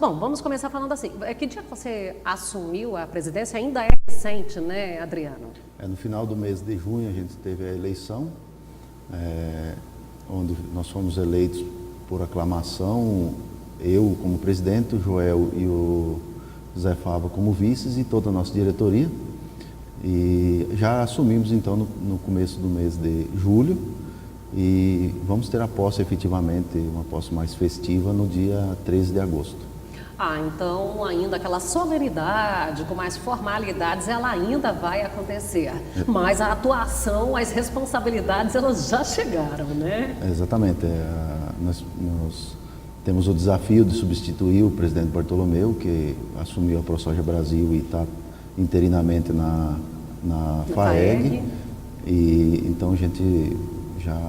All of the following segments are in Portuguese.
Bom, vamos começar falando assim. Que dia que você assumiu a presidência? Ainda é recente, né, Adriano? No final do mês de junho a gente teve a eleição, onde nós fomos eleitos por aclamação, eu como presidente, o Joel e o Zé Fava como vices e toda a nossa diretoria. E já assumimos então no começo do mês de julho e vamos ter a posse efetivamente, uma posse mais festiva no dia 13 de agosto. Então ainda aquela solenidade, com mais formalidades, ela ainda vai acontecer. Mas a atuação, as responsabilidades, elas já chegaram, né? Exatamente. Nós temos o desafio de substituir o presidente Bartolomeu, que assumiu a ProSoja Brasil e está interinamente na FAEG. E então a gente já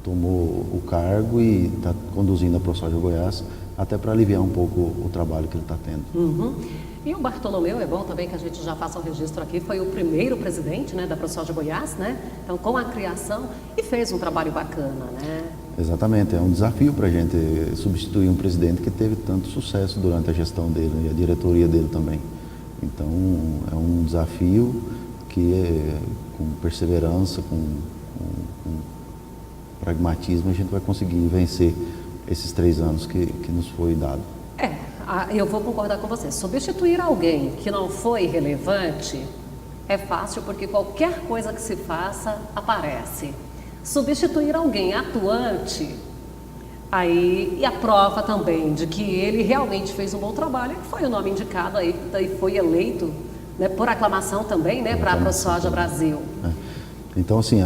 tomou o cargo e está conduzindo a ProSoja Goiás, até para aliviar um pouco o trabalho que ele está tendo. Uhum. E o Bartolomeu, é bom também que a gente já faça o registro aqui, foi o primeiro presidente, né, da ProSoja Goiás, né? Então, com a criação, e fez um trabalho bacana, né? Exatamente, é um desafio para a gente substituir um presidente que teve tanto sucesso durante a gestão dele e a diretoria dele também. Então, é um desafio que, com perseverança, com pragmatismo, a gente vai conseguir vencer esses 3 anos que nos foi dado. Eu vou concordar com você. Substituir alguém que não foi relevante é fácil porque qualquer coisa que se faça aparece. Substituir alguém atuante, e a prova também de que ele realmente fez um bom trabalho, que foi o nome indicado aí, e foi eleito, né, por aclamação também, né, para a ProSoja Brasil. Então, assim,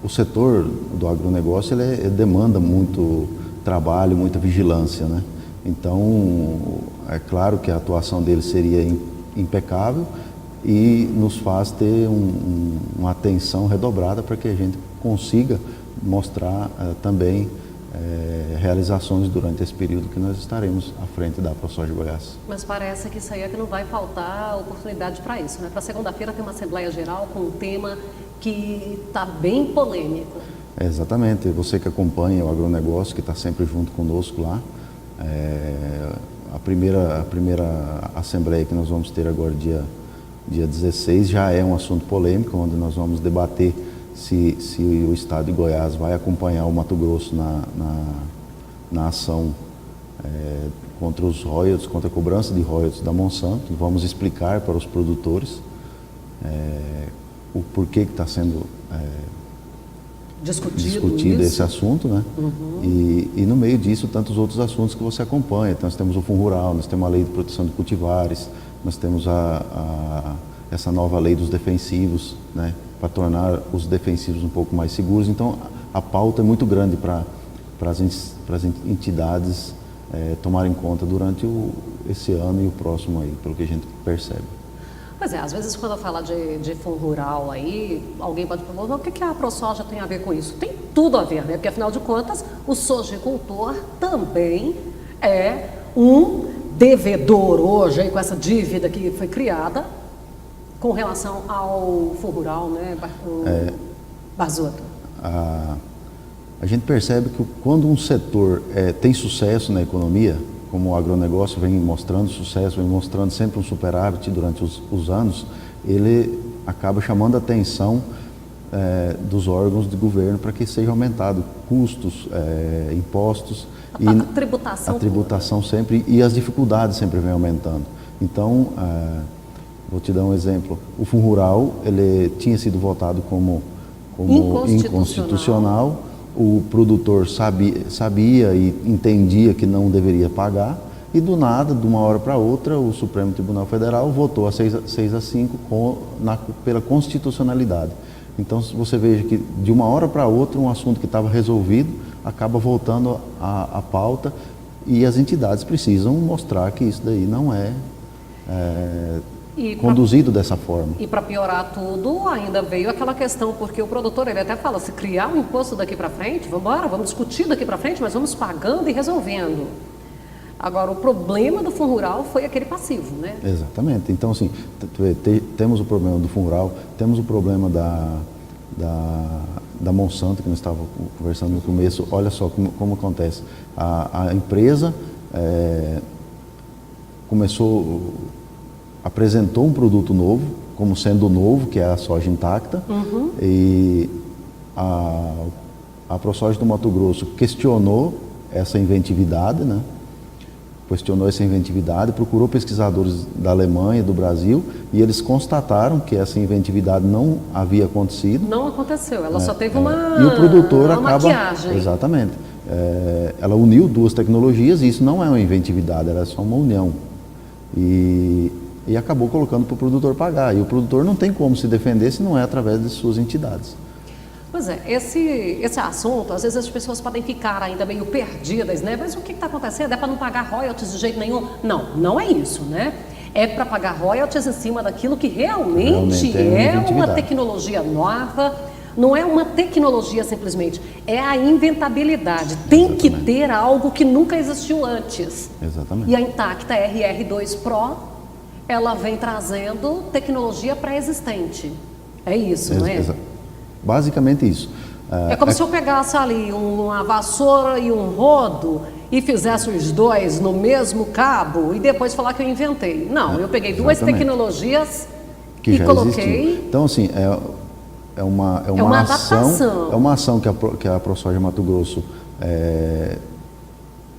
o setor do agronegócio ele demanda muito trabalho, muita vigilância, né? Então, é claro que a atuação dele seria impecável e nos faz ter uma atenção redobrada para que a gente consiga mostrar também realizações durante esse período que nós estaremos à frente da ProSoja Goiás. Mas parece que isso aí é que não vai faltar oportunidade para isso, né? Para segunda-feira tem uma Assembleia Geral com um tema que está bem polêmico. Exatamente, você que acompanha o agronegócio, que está sempre junto conosco lá, a primeira Assembleia que nós vamos ter agora, dia 16, já é um assunto polêmico, onde nós vamos debater se o Estado de Goiás vai acompanhar o Mato Grosso na ação contra os royalties, contra a cobrança de royalties da Monsanto. Vamos explicar para os produtores o porquê que está sendo discutido esse assunto, né? Uhum. E no meio disso, tantos outros assuntos que você acompanha. Então, nós temos o Fundo Rural, nós temos a Lei de Proteção de Cultivares, nós temos essa nova lei dos defensivos, né? Para tornar os defensivos um pouco mais seguros. Então, a pauta é muito grande para as entidades tomarem conta durante esse ano e o próximo aí, pelo que a gente percebe. Pois às vezes quando eu falo de fundo rural aí, alguém pode perguntar, o que a ProSoja tem a ver com isso? Tem tudo a ver, né? Porque afinal de contas, o sojicultor também é um devedor hoje, aí, com essa dívida que foi criada com relação ao fundo rural, né, Barzotto? A gente percebe que quando um setor tem sucesso na economia, como o agronegócio vem mostrando sucesso, vem mostrando sempre um superávit durante os anos, ele acaba chamando a atenção dos órgãos de governo para que seja aumentado custos, impostos. A tributação sempre, e as dificuldades sempre vêm aumentando. Então, vou te dar um exemplo. O Fundo Rural, ele tinha sido votado como inconstitucional. O produtor sabia e entendia que não deveria pagar, e do nada, de uma hora para outra, o Supremo Tribunal Federal votou a 6-5 pela constitucionalidade. Então, você veja que de uma hora para outra, um assunto que estava resolvido acaba voltando à pauta, e as entidades precisam mostrar que isso daí não é conduzido dessa forma. E para piorar tudo, ainda veio aquela questão, porque o produtor, ele até fala, se criar um imposto daqui para frente, vamos embora, vamos discutir daqui para frente, mas vamos pagando e resolvendo. Agora, o problema do Fundo Rural foi aquele passivo, né? Exatamente. Então, assim, temos o problema do Fundo Rural, temos o problema da Monsanto, que nós estávamos conversando no começo. Olha só como acontece. A empresa apresentou um produto novo, como sendo novo, que é a soja intacta, e a ProSoja do Mato Grosso questionou essa inventividade, né? Procurou pesquisadores da Alemanha, do Brasil, e eles constataram que essa inventividade não havia acontecido. Não aconteceu, ela só teve uma E o produtor acaba... maquiagem. Exatamente. Ela uniu duas tecnologias, e isso não é uma inventividade, ela é só uma união. E acabou colocando para o produtor pagar. E o produtor não tem como se defender se não é através de suas entidades. Pois é, esse assunto, às vezes as pessoas podem ficar ainda meio perdidas, né? Mas o que está acontecendo? É para não pagar royalties de jeito nenhum? Não, não é isso, né? É para pagar royalties em cima daquilo que realmente é uma tecnologia nova, não é uma tecnologia simplesmente, é a inventabilidade. Tem que ter algo que nunca existiu antes. Exatamente. E a Intacta RR2 Pro, ela vem trazendo tecnologia pré-existente. É isso, não é? Basicamente isso. É como se eu pegasse ali uma vassoura e um rodo e fizesse os dois no mesmo cabo e depois falar que eu inventei. Não, eu peguei duas tecnologias que e já coloquei... Existiu. Então, assim, é uma ação. É uma ação que a ProSoja Mato Grosso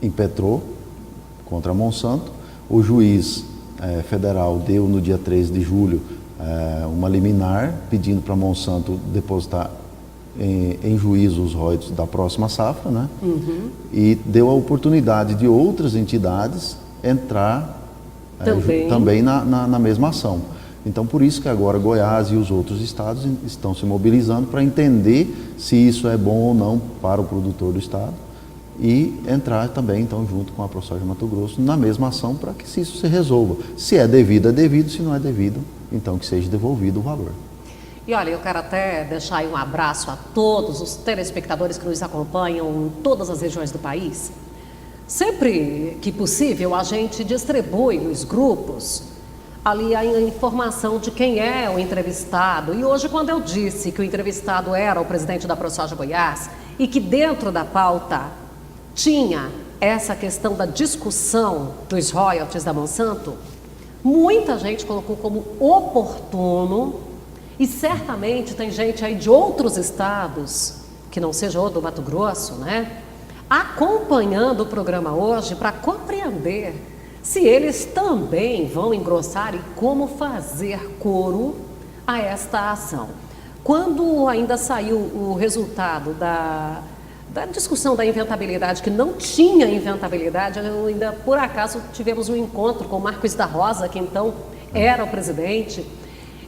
impetrou contra a Monsanto. O juiz federal deu no dia 13 de julho uma liminar pedindo para a Monsanto depositar em juízo os royalties da próxima safra, né? E deu a oportunidade de outras entidades entrar também na mesma ação. Então, por isso que agora Goiás e os outros estados estão se mobilizando para entender se isso é bom ou não para o produtor do estado e entrar também, então, junto com a ProSoja Mato Grosso na mesma ação para que isso se resolva. Se é devido, é devido. Se não é devido, então que seja devolvido o valor. E olha, eu quero até deixar aí um abraço a todos os telespectadores que nos acompanham em todas as regiões do país. Sempre que possível, a gente distribui nos grupos ali a informação de quem é o entrevistado. E hoje, quando eu disse que o entrevistado era o presidente da ProSoja Goiás e que dentro da pauta tinha essa questão da discussão dos royalties da Monsanto, muita gente colocou como oportuno, e certamente tem gente aí de outros estados, que não seja o do Mato Grosso, né, acompanhando o programa hoje para compreender se eles também vão engrossar e como fazer coro a esta ação. Quando ainda saiu o resultado da discussão da inventabilidade, que não tinha inventabilidade, ainda por acaso tivemos um encontro com o Marcos da Rosa, que então era o presidente.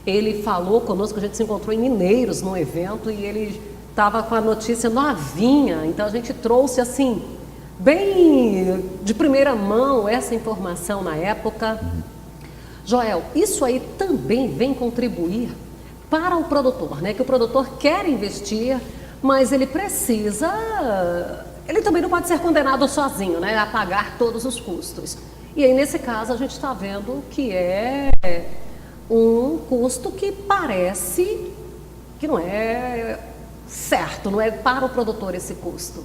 Ele falou conosco, a gente se encontrou em Mineiros num evento e ele estava com a notícia novinha, então a gente trouxe assim, bem de primeira mão essa informação na época. Joel, isso aí também vem contribuir para o produtor, né? Que o produtor quer investir, mas ele precisa, ele também não pode ser condenado sozinho, né? A pagar todos os custos. E aí nesse caso a gente está vendo que é um custo que parece que não é certo, não é para o produtor esse custo.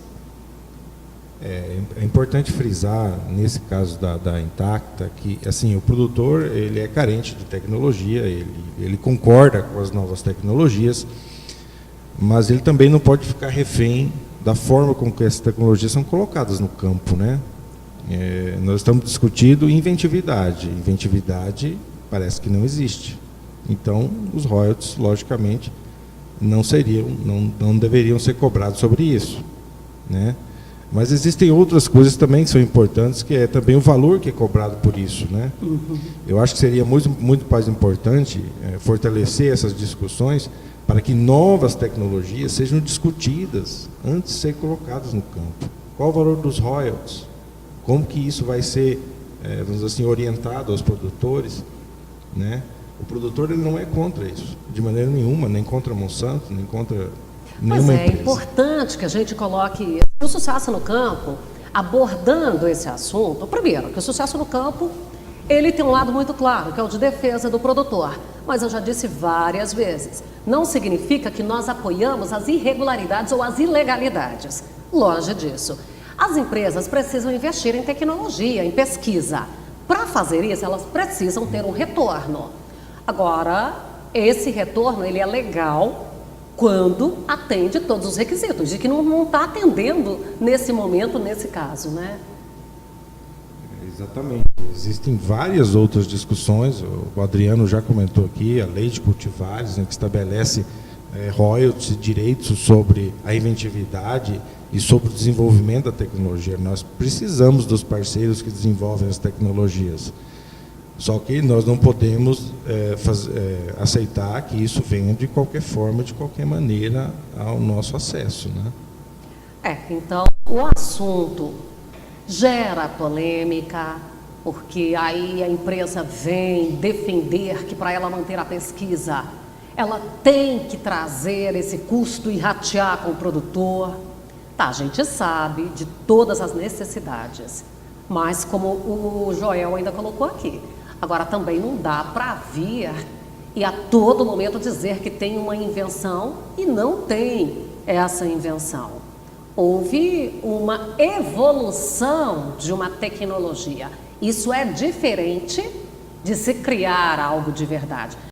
É importante frisar, nesse caso da Intacta, que assim, o produtor ele é carente de tecnologia, ele concorda com as novas tecnologias, mas ele também não pode ficar refém da forma com que essas tecnologias são colocadas no campo, né? Nós estamos discutindo inventividade. Inventividade parece que não existe. Então, os royalties, logicamente, não deveriam ser cobrados sobre isso, né? Mas existem outras coisas também que são importantes, que é também o valor que é cobrado por isso, né? Eu acho que seria muito mais importante fortalecer essas discussões para que novas tecnologias sejam discutidas antes de ser colocadas no campo. Qual o valor dos royalties? Como que isso vai ser, vamos dizer assim, orientado aos produtores, né? O produtor ele não é contra isso, de maneira nenhuma, nem contra a Monsanto, nem contra nenhuma empresa. É importante que a gente coloque o Sucesso no Campo, abordando esse assunto. Primeiro, que o Sucesso no Campo, ele tem um lado muito claro, que é o de defesa do produtor. Mas eu já disse várias vezes, não significa que nós apoiamos as irregularidades ou as ilegalidades. Longe disso. As empresas precisam investir em tecnologia, em pesquisa. Para fazer isso, elas precisam ter um retorno. Agora, esse retorno ele é legal quando atende todos os requisitos, de que não está atendendo nesse momento, nesse caso, né? Exatamente. Existem várias outras discussões, o Adriano já comentou aqui, a lei de cultivares, né, que estabelece royalties, direitos sobre a inventividade e sobre o desenvolvimento da tecnologia. Nós precisamos dos parceiros que desenvolvem as tecnologias. Só que nós não podemos aceitar que isso venha de qualquer forma, de qualquer maneira, ao nosso acesso, né? Então, o assunto gera polêmica, porque aí a imprensa vem defender que para ela manter a pesquisa, ela tem que trazer esse custo e ratear com o produtor. Tá, a gente sabe de todas as necessidades, mas como o Joel ainda colocou aqui, agora também não dá para vir e a todo momento dizer que tem uma invenção e não tem essa invenção. Houve uma evolução de uma tecnologia. Isso é diferente de se criar algo de verdade.